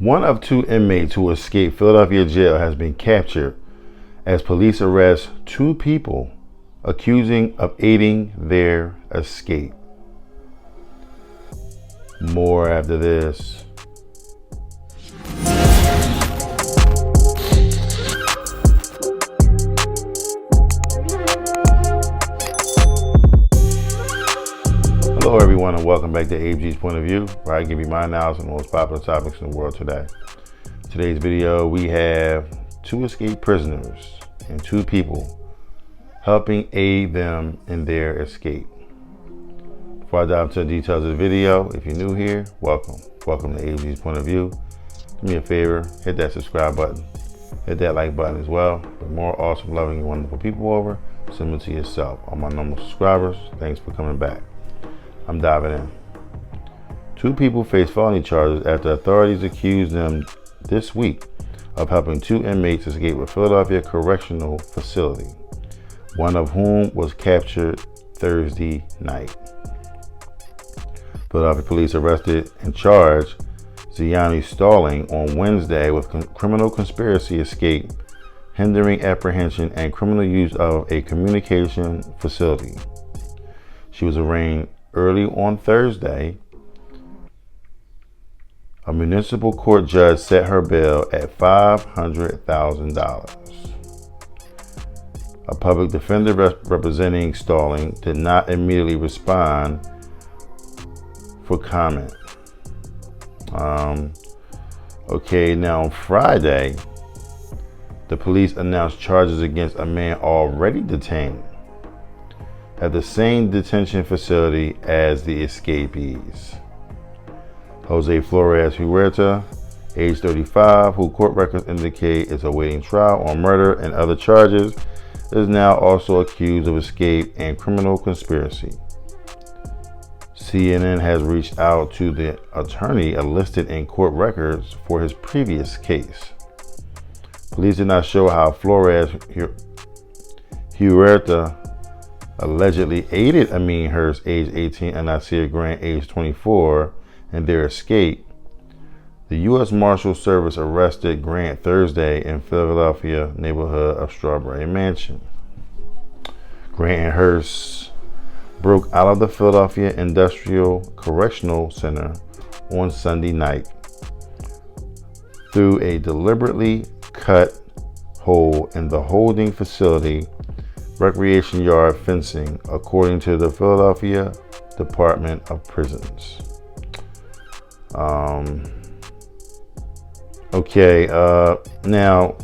One of two inmates who escaped Philadelphia jail has been captured as police arrest two people accusing of aiding their escape. More after this. Hello everyone and welcome back to ABG's Point of View, where I give you my analysis on the most popular topics in the world today. In today's video, we have two escaped prisoners and two people helping aid them in their escape. Before I dive into the details of the video, if you're new here, welcome. Welcome to ABG's Point of View. Do me a favor, hit that subscribe button. Hit that like button as well. For more awesome, loving, and wonderful people over, similar to yourself. All my normal subscribers, thanks for coming back. I'm diving in. Two people face felony charges after authorities accused them this week of helping two inmates escape a Philadelphia correctional facility, one of whom was captured Thursday night. Philadelphia police arrested and charged Xianni Stalling on Wednesday with criminal conspiracy, escape, hindering apprehension, and criminal use of a communication facility. She was arraigned early on Thursday. A municipal court judge set her bail at $500,000. A public defender representing Stalling did not immediately respond for comment. Now on Friday, the police announced charges against a man already detained at the same detention facility as the escapees. Jose Flores-Huerta, age 35, who court records indicate is awaiting trial on murder and other charges, is now also accused of escape and criminal conspiracy. CNN has reached out to the attorney listed in court records for his previous case. Police did not show how Flores-Huerta allegedly aided Amin Hurst, age 18, and Nasir Grant, age 24, in their escape. The U.S. Marshal Service arrested Grant Thursday in Philadelphia neighborhood of Strawberry Mansion. Grant and Hurst broke out of the Philadelphia Industrial Correctional Center on Sunday night through a deliberately cut hole in the holding facility recreation yard fencing, according to the Philadelphia Department of Prisons. Now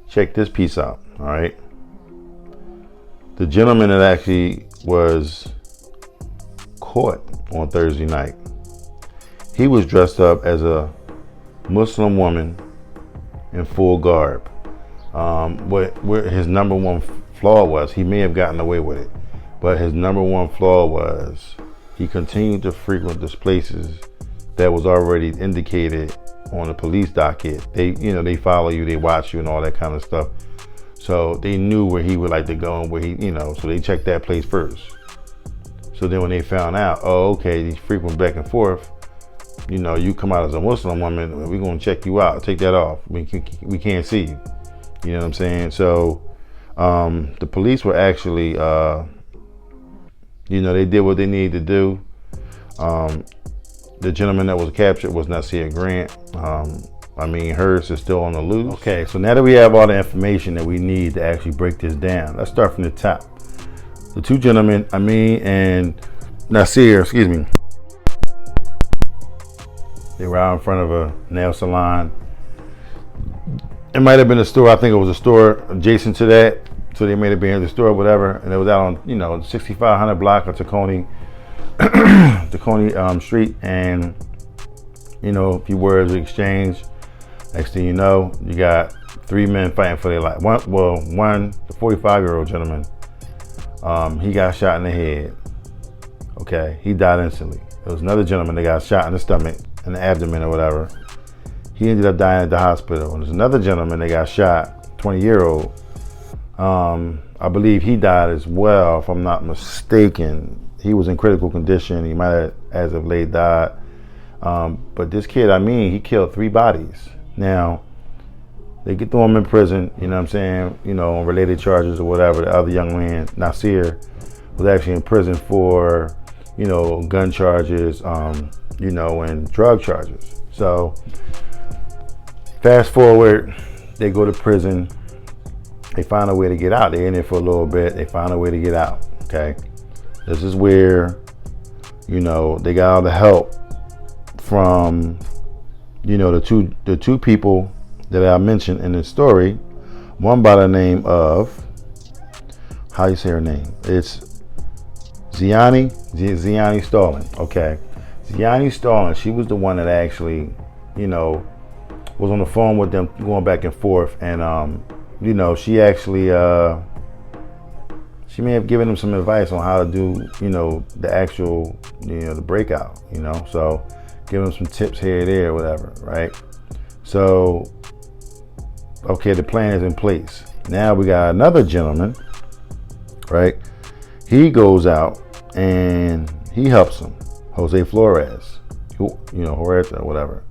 check this piece out. All right, the gentleman that actually was caught on Thursday night, he was dressed up as a Muslim woman in full garb. Where his number one flaw was, he may have gotten away with it, but his number one flaw was he continued to frequent those places that was already indicated on the police docket. They follow you, they watch you and all that kind of stuff. So they knew where he would like to go and where he, so they checked that place first. So then when they found out, oh, okay, he's frequent back and forth, you come out as a Muslim woman, we're going to check you out, take that off. We can't see you. You know what I'm saying? So the police were actually, they did what they needed to do. The gentleman that was captured was Nasir Grant. Hurst is still on the loose. Okay, so now that we have all the information that we need to actually break this down, let's start from the top. The two gentlemen, Amin and Nasir, they were out in front of a nail salon. It might have been a store. I think it was a store adjacent to that. So they made it be in the store, whatever. And it was out on, 6500 block of Tacony Street. And, a few words were exchanged. Next thing you know, you got three men fighting for their life. One, the 45-year-old gentleman, he got shot in the head. Okay, he died instantly. There was another gentleman that got shot in the stomach, in the abdomen or whatever. He ended up dying at the hospital. And there's another gentleman that got shot, 20-year-old. I believe he died as well, if I'm not mistaken. He was in critical condition. He might have, as of late, died. But this kid, he killed 3 bodies. Now, they get throw him in prison, you know what I'm saying, on related charges or whatever. The other young man, Nasir, was actually in prison for, gun charges, and drug charges. So, fast forward, they go to prison. They find a way to get out. They're in there for a little bit. They find a way to get out, okay? This is where, they got all the help from, the two people that I mentioned in the story. One by the name of, how you say her name? It's Xianni Stalling, okay? Xianni Stalling, she was the one that actually, was on the phone with them going back and forth. And, she actually, she may have given them some advice on how to do, the actual, the breakout, so give them some tips here, there, whatever, right? So, okay, the plan is in place. Now we got another gentleman, right? He goes out and he helps him, Jose Flores, Huerta, whatever.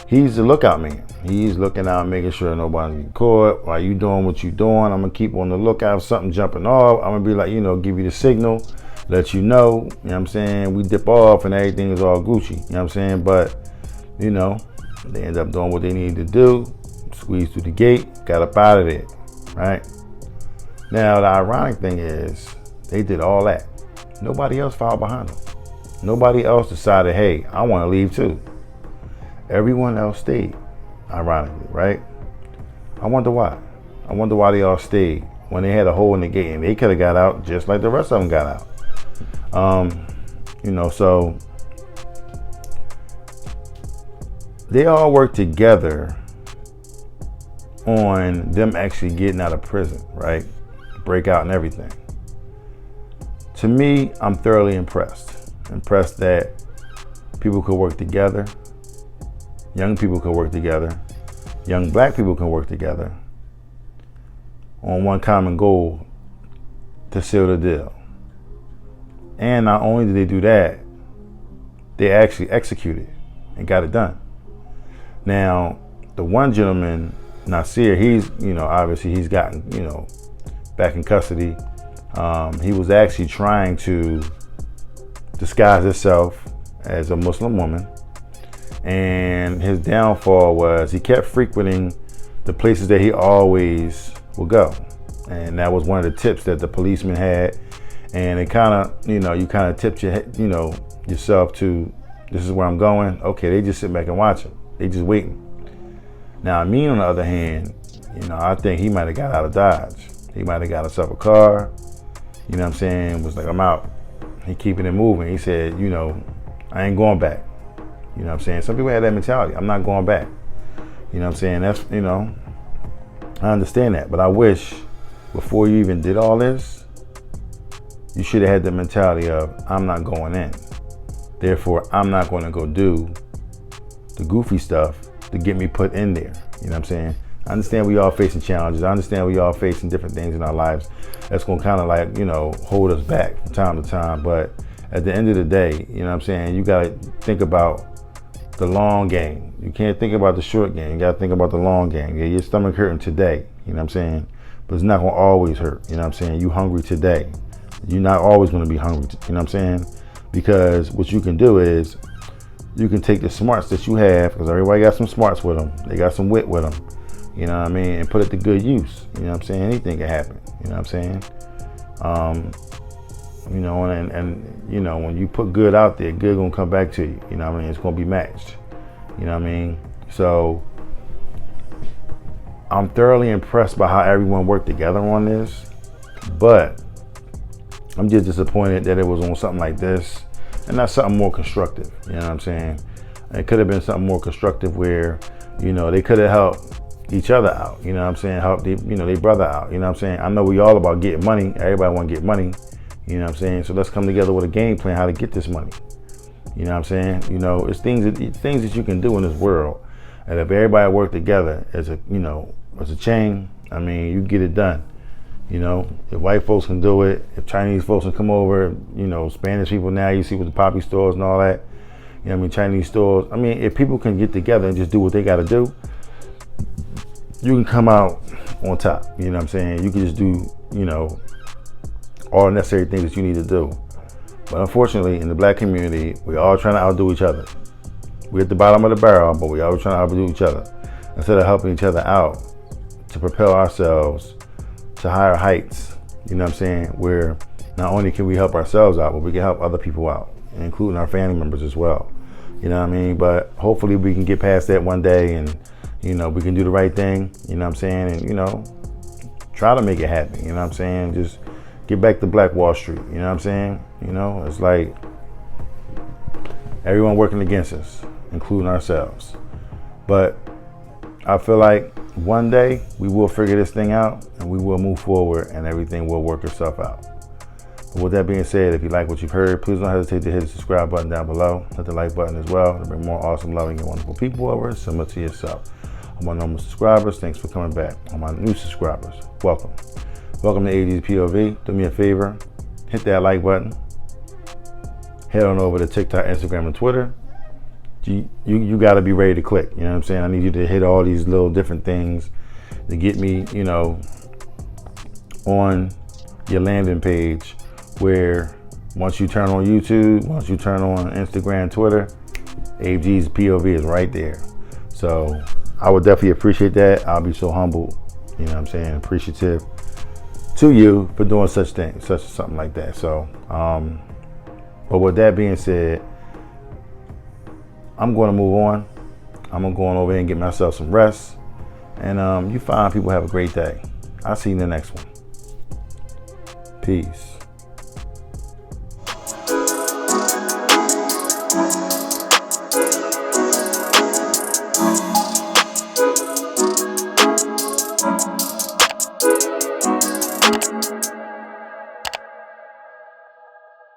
He's the lookout man. He's looking out, making sure nobody get caught. While you doing what you doing, I'm gonna keep on the lookout. If something jumping off, I'm gonna be like, give you the signal, let you know what I'm saying? We dip off and everything is all Gucci, you know what I'm saying? But, they end up doing what they need to do, squeeze through the gate, got up out of there, right? Now, the ironic thing is, they did all that. Nobody else followed behind them. Nobody else decided, hey, I wanna leave too. Everyone else stayed, ironically, right? I wonder why. I wonder why they all stayed when they had a hole in the gate, and they could have got out just like the rest of them got out. So they all worked together on them actually getting out of prison, right? Breakout and everything. To me, I'm thoroughly impressed. Impressed that people could work together. Young people can work together. Young black people can work together on one common goal to seal the deal. And not only did they do that, they actually executed and got it done. Now, the one gentleman, Nasir, he's, obviously he's gotten, back in custody. He was actually trying to disguise himself as a Muslim woman. And his downfall was he kept frequenting the places that he always would go. And that was one of the tips that the policeman had. And it kind of, you kind of tipped yourself to, this is where I'm going. Okay, they just sit back and watch him. They just waiting. Now, Amin, on the other hand, I think he might have got out of Dodge. He might have got himself a car. Was like, I'm out. He keeping it moving. He said, I ain't going back. Some people have that mentality. I'm not going back. That's, I understand that. But I wish before you even did all this, you should have had the mentality of, I'm not going in. Therefore, I'm not going to go do the goofy stuff to get me put in there. I understand we all facing challenges. I understand we all facing different things in our lives. That's going to kind of hold us back from time to time. But at the end of the day, you got to think about the long game. You can't think about the short game. You got to think about the long game. Yeah, your stomach hurting today, but it's not going to always hurt. You hungry today. You're not always going to be hungry, because what you can do is you can take the smarts that you have, because everybody got some smarts with them. They got some wit with them, and put it to good use. Anything can happen, when you put good out there, good gonna come back to you. It's gonna be matched. So I'm thoroughly impressed by how everyone worked together on this, but I'm just disappointed that it was on something like this and not something more constructive. It could have been something more constructive where, they could have helped each other out. Help their brother out. I know we all about getting money. Everybody want to get money. So let's come together with a game plan how to get this money. It's things that you can do in this world. And if everybody work together as a chain, you get it done. If white folks can do it, if Chinese folks can come over, Spanish people now, you see with the poppy stores and all that, you know what I mean, Chinese stores. I mean, if people can get together and just do what they got to do, you can come out on top. You know what I'm saying? You can just do, you know, all the necessary things that you need to do. But unfortunately, in the black community, we're all trying to outdo each other. We're at the bottom of the barrel, but we're always trying to outdo each other instead of helping each other out to propel ourselves to higher heights. You know what I'm saying? Where not only can we help ourselves out, but we can help other people out, including our family members as well. You know what I mean? But hopefully we can get past that one day and, you know, we can do the right thing, you know what I'm saying? And, you know, try to make it happen, you know what I'm saying? Just get back to Black Wall Street, you know what I'm saying? You know, it's like everyone working against us, including ourselves. But I feel like one day we will figure this thing out and we will move forward and everything will work itself out. But with that being said, if you like what you've heard, please don't hesitate to hit the subscribe button down below. Hit the like button as well to bring more awesome, loving, and wonderful people over, similar to yourself. On my normal subscribers, thanks for coming back. On my new subscribers, welcome. Welcome to AG's POV. Do me a favor, hit that like button. Head on over to TikTok, Instagram, and Twitter. You got to be ready to click. You know what I'm saying? I need you to hit all these little different things to get me, you know, on your landing page where once you turn on YouTube, once you turn on Instagram, Twitter, AG's POV is right there. So I would definitely appreciate that. I'll be so humbled, you know what I'm saying, appreciative to you for doing such things, something like that. So, but with that being said, I'm going to move on. I'm going to go on over here and get myself some rest. And you fine people have a great day. I'll see you in the next one. Peace.